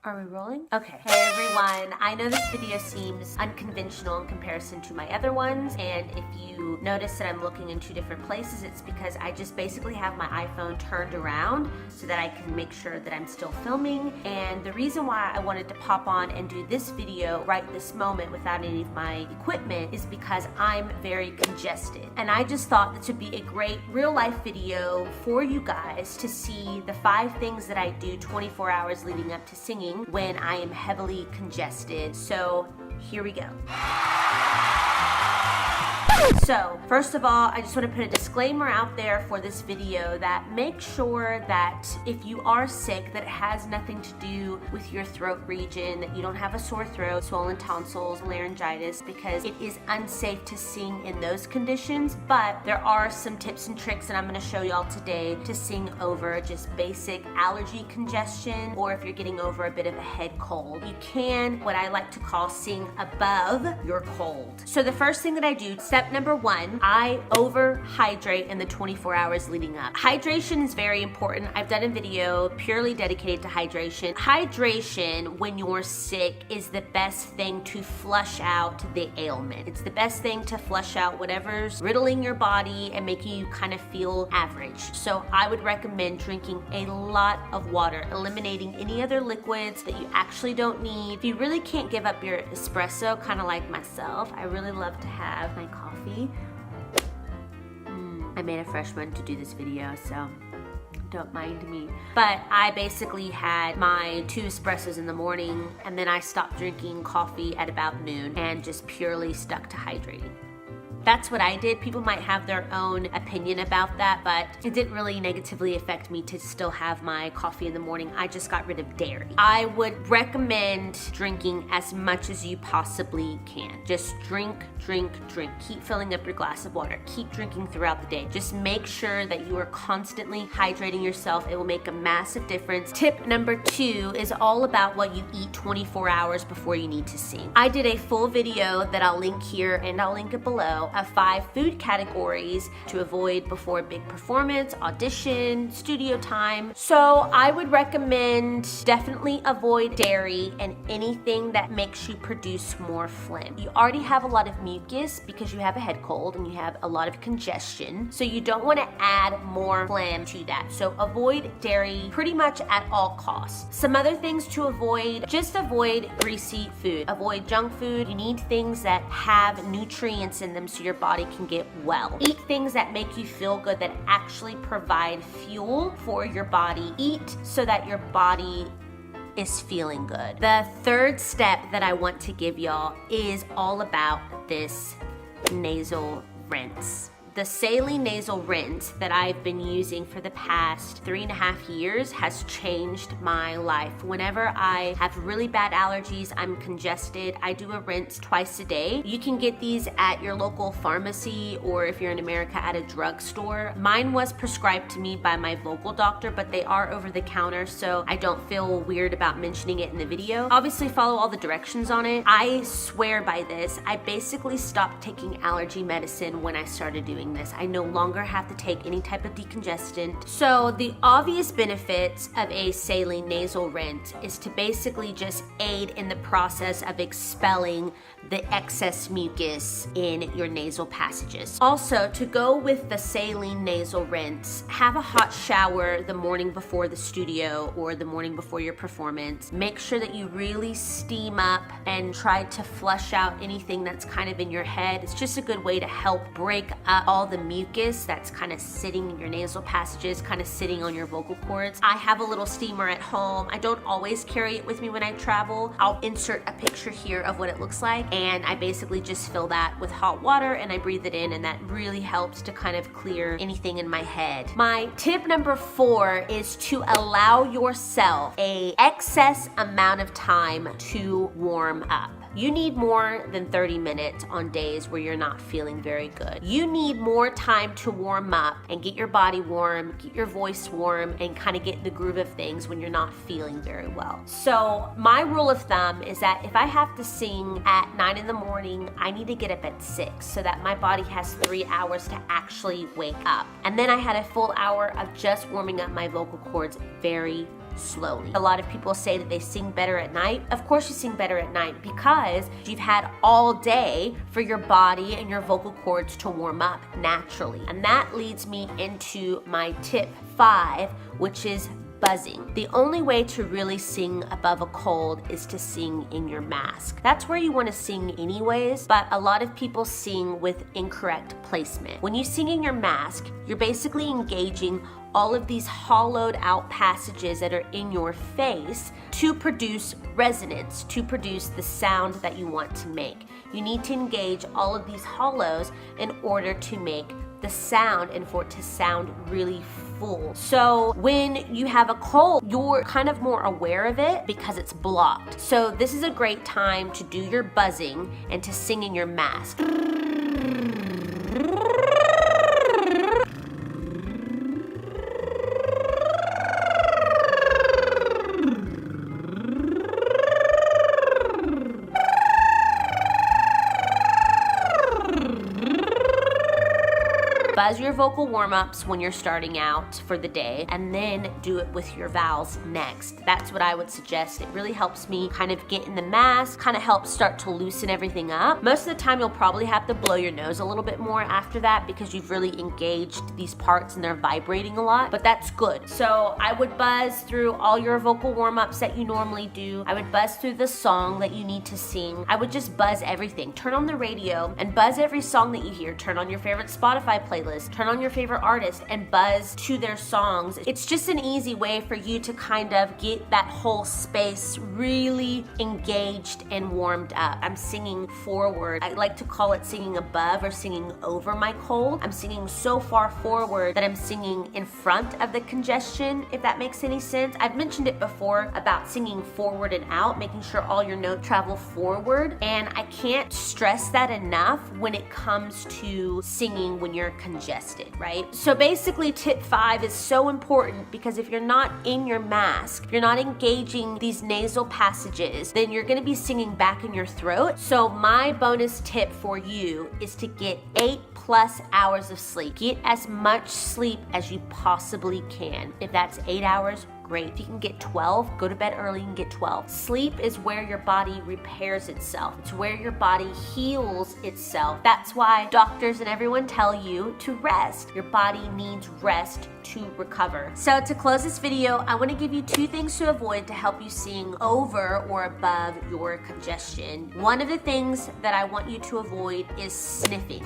Are we rolling? Okay. Hey everyone, I know this video seems unconventional in comparison to my other ones, and if you notice that I'm looking in two different places, it's because I just basically have my iPhone turned around so that I can make sure that I'm still filming. And the reason why I wanted to pop on and do this video right this moment without any of my equipment is because I'm very congested. And I just thought this would be a great real life video for you guys to see the 5 things that I do 24 hours leading up to singing when I am heavily congested. So here we go. So, first of all, I just want to put a disclaimer out there for this video that make sure that if you are sick, that it has nothing to do with your throat region, that you don't have a sore throat, swollen tonsils, laryngitis, because it is unsafe to sing in those conditions. But there are some tips and tricks that I'm going to show y'all today to sing over just basic allergy congestion, or if you're getting over a bit of a head cold. You can, what I like to call, sing above your cold. So the first thing that I do, step number 1, I overhydrate in the 24 hours leading up. Hydration is very important. I've done a video purely dedicated to hydration. Hydration when you're sick is the best thing to flush out the ailment. It's the best thing to flush out whatever's riddling your body and making you kind of feel average. So I would recommend drinking a lot of water, eliminating any other liquids that you actually don't need. If you really can't give up your espresso, kind of like myself, I really love to have my coffee. I made a fresh one to do this video, so don't mind me. But I basically had my 2 espressos in the morning, and then I stopped drinking coffee at about noon and just purely stuck to hydrating. That's what I did. People might have their own opinion about that, but it didn't really negatively affect me to still have my coffee in the morning. I just got rid of dairy. I would recommend drinking as much as you possibly can. Just drink, drink, drink. Keep filling up your glass of water. Keep drinking throughout the day. Just make sure that you are constantly hydrating yourself. It will make a massive difference. Tip number 2 is all about what you eat 24 hours before you need to sing. I did a full video that I'll link here and I'll link it below of 5 food categories to avoid before a big performance, audition, studio time. So I would recommend definitely avoid dairy and anything that makes you produce more phlegm. You already have a lot of mucus because you have a head cold and you have a lot of congestion. So you don't want to add more phlegm to that. So avoid dairy pretty much at all costs. Some other things to avoid, just avoid greasy food. Avoid junk food. You need things that have nutrients in them so your body can get well. Eat things that make you feel good, that actually provide fuel for your body. Eat so that your body is feeling good. The 3rd step that I want to give y'all is all about this nasal rinse. The saline nasal rinse that I've been using for the past 3.5 years has changed my life. Whenever I have really bad allergies, I'm congested, I do a rinse twice a day. You can get these at your local pharmacy, or if you're in America, at a drugstore. Mine was prescribed to me by my vocal doctor, but they are over the counter, so I don't feel weird about mentioning it in the video. Obviously follow all the directions on it. I swear by this. I basically stopped taking allergy medicine when I started doing this. I no longer have to take any type of decongestant. So the obvious benefits of a saline nasal rinse is to basically just aid in the process of expelling the excess mucus in your nasal passages. Also, to go with the saline nasal rinse, have a hot shower the morning before the studio or the morning before your performance. Make sure that you really steam up and try to flush out anything that's kind of in your head. It's just a good way to help break up all the mucus that's kind of sitting in your nasal passages, kind of sitting on your vocal cords. I have a little steamer at home. I don't always carry it with me when I travel. I'll insert a picture here of what it looks like, and I basically just fill that with hot water and I breathe it in, and that really helps to kind of clear anything in my head. My tip number 4 is to allow yourself an excess amount of time to warm up. You need more than 30 minutes on days where you're not feeling very good. You need more time to warm up and get your body warm, get your voice warm, and kind of get in the groove of things when you're not feeling very well. So my rule of thumb is that if I have to sing at 9 in the morning, I need to get up at 6 so that my body has 3 hours to actually wake up. And then I had a full hour of just warming up my vocal cords very slowly. A lot of people say that they sing better at night. Of course you sing better at night because you've had all day for your body and your vocal cords to warm up naturally. And that leads me into my tip 5, which is buzzing. The only way to really sing above a cold is to sing in your mask. That's where you want to sing anyways, but a lot of people sing with incorrect placement. When you sing in your mask, you're basically engaging all of these hollowed out passages that are in your face to produce resonance, to produce the sound that you want to make. You need to engage all of these hollows in order to make the sound and for it to sound really full. So when you have a cold, you're kind of more aware of it because it's blocked. So this is a great time to do your buzzing and to sing in your mask. Buzz your vocal warm-ups when you're starting out for the day, and then do it with your vowels next. That's what I would suggest. It really helps me kind of get in the mask, kind of helps start to loosen everything up. Most of the time you'll probably have to blow your nose a little bit more after that because you've really engaged these parts and they're vibrating a lot, but that's good. So I would buzz through all your vocal warm-ups that you normally do. I would buzz through the song that you need to sing. I would just buzz everything. Turn on the radio and buzz every song that you hear. Turn on your favorite Spotify playlist. Turn on your favorite artist and buzz to their songs. It's just an easy way for you to kind of get that whole space really engaged and warmed up. I'm singing forward. I like to call it singing above or singing over my cold. I'm singing so far forward that I'm singing in front of the congestion, if that makes any sense. I've mentioned it before about singing forward and out, making sure all your notes travel forward, and I can't stress that enough when it comes to singing when you're congested, right? So basically tip 5 is so important because if you're not in your mask, if you're not engaging these nasal passages, then you're gonna be singing back in your throat. So my bonus tip for you is to get 8+ hours of sleep. Get as much sleep as you possibly can. If that's 8 hours, great. If you can get 12, go to bed early and get 12. Sleep is where your body repairs itself. It's where your body heals itself. That's why doctors and everyone tell you to rest. Your body needs rest to recover. So to close this video, I want to give you 2 things to avoid to help you sing over or above your congestion. One of the things that I want you to avoid is sniffing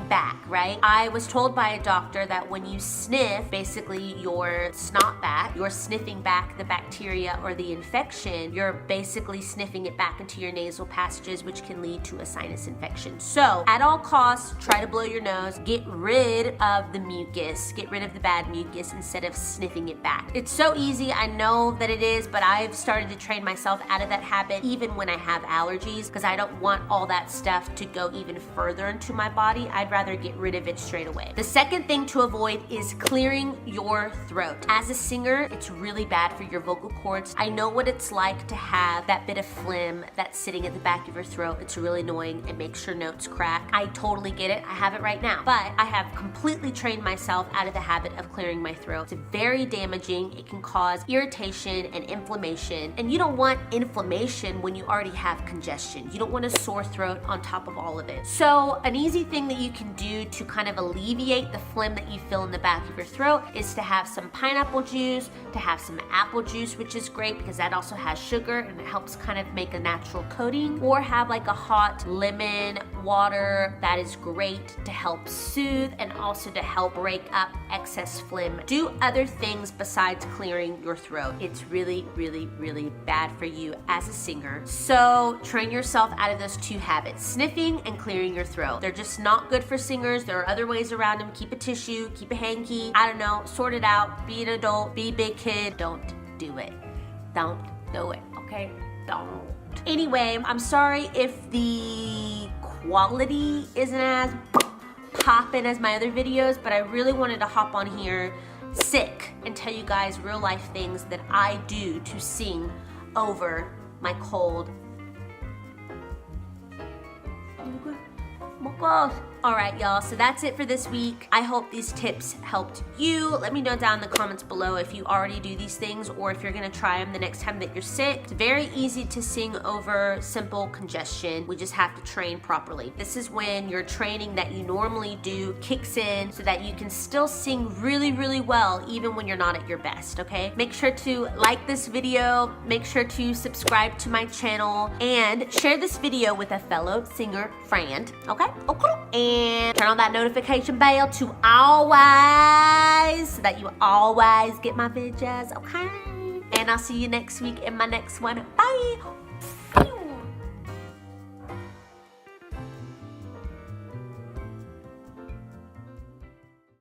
back, right? I was told by a doctor that when you sniff, basically your snot back, you're sniffing back the bacteria or the infection, you're basically sniffing it back into your nasal passages, which can lead to a sinus infection. So at all costs, try to blow your nose, get rid of the mucus, get rid of the bad mucus instead of sniffing it back. It's so easy, I know that it is, but I've started to train myself out of that habit even when I have allergies because I don't want all that stuff to go even further into my body. I'd rather get rid of it straight away. The second thing to avoid is clearing your throat. As a singer, it's really bad for your vocal cords. I know what it's like to have that bit of phlegm that's sitting at the back of your throat. It's really annoying. It makes your notes crack. I totally get it. I have it right now. But I have completely trained myself out of the habit of clearing my throat. It's very damaging. It can cause irritation and inflammation. And you don't want inflammation when you already have congestion. You don't want a sore throat on top of all of it. So an easy thing that you can do to kind of alleviate the phlegm that you feel in the back of your throat is to have some pineapple juice, to have some apple juice, which is great because that also has sugar and it helps kind of make a natural coating, or have like a hot lemon water. That is great to help soothe and also to help break up excess phlegm. Do other things besides clearing your throat. It's really, really, really bad for you as a singer. So train yourself out of those 2 habits, sniffing and clearing your throat. They're just not good for singers. There are other ways around them. Keep a tissue, keep a hanky, I don't know, sort it out, be an adult, be a big kid. Don't do it. Don't do it, okay? Don't. Anyway, I'm sorry if the quality isn't as poppin' as my other videos, but I really wanted to hop on here sick and tell you guys real life things that I do to sing over my cold. gosh. All right, y'all, so that's it for this week. I hope these tips helped you. Let me know down in the comments below if you already do these things or if you're gonna try them the next time that you're sick. It's very easy to sing over simple congestion. We just have to train properly. This is when your training that you normally do kicks in so that you can still sing really, really well even when you're not at your best, okay? Make sure to like this video, make sure to subscribe to my channel, and share this video with a fellow singer friend, okay? Okay. And turn on that notification bell to always, so that you always get my videos, okay? And I'll see you next week in my next one. Bye!